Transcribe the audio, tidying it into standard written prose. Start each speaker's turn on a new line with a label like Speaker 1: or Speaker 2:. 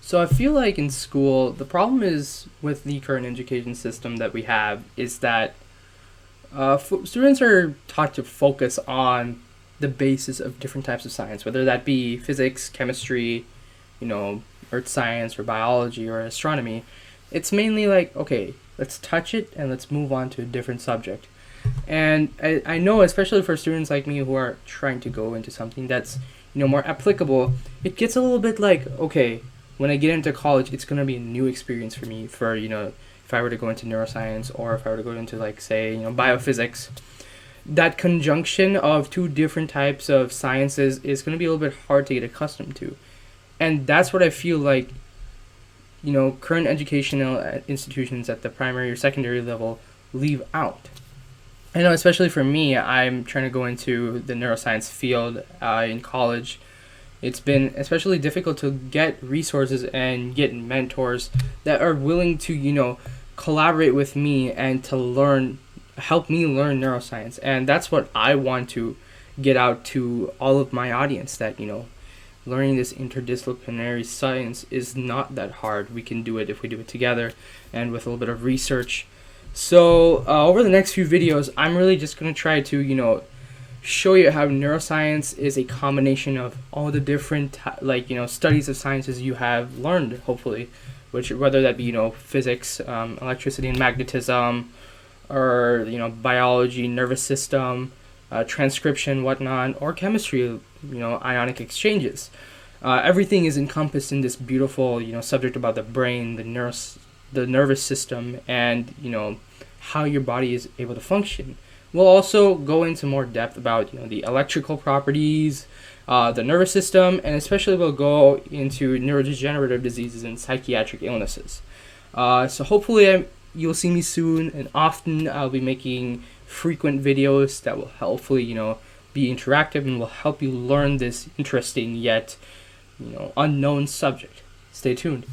Speaker 1: So I feel like in school, the problem is with the current education system that we have is that students are taught to focus on the basis of different types of science, whether that be physics, chemistry, you know, earth science or biology or astronomy. It's mainly like, okay, let's touch it and let's move on to a different subject. And I know, especially for students like me who are trying to go into something that's, more applicable, it gets a little bit like, okay, when I get into college, it's going to be a new experience for me for, if I were to go into neuroscience or if I were to go into, like, say, biophysics. That conjunction of two different types of sciences is going to be a little bit hard to get accustomed to. And that's what I feel like, current educational institutions at the primary or secondary level leave out. I know, especially for me, I'm trying to go into the neuroscience field in college. It's been especially difficult to get resources and get mentors that are willing to, collaborate with me and to help me learn neuroscience. And that's what I want to get out to all of my audience, that, learning this interdisciplinary science is not that hard. We can do it if we do it together and with a little bit of research. So over the next few videos, I'm really just going to try to, show you how neuroscience is a combination of all the different, studies of sciences you have learned, hopefully, which whether that be, physics, electricity and magnetism, or, biology, nervous system, transcription, whatnot, or chemistry, ionic exchanges. Everything is encompassed in this beautiful, subject about the brain, the nervous system, and, how your body is able to function. We'll also go into more depth about, the electrical properties, the nervous system, and especially we'll go into neurodegenerative diseases and psychiatric illnesses. So hopefully you'll see me soon, and often I'll be making frequent videos that will hopefully, be interactive and will help you learn this interesting yet, unknown subject. Stay tuned.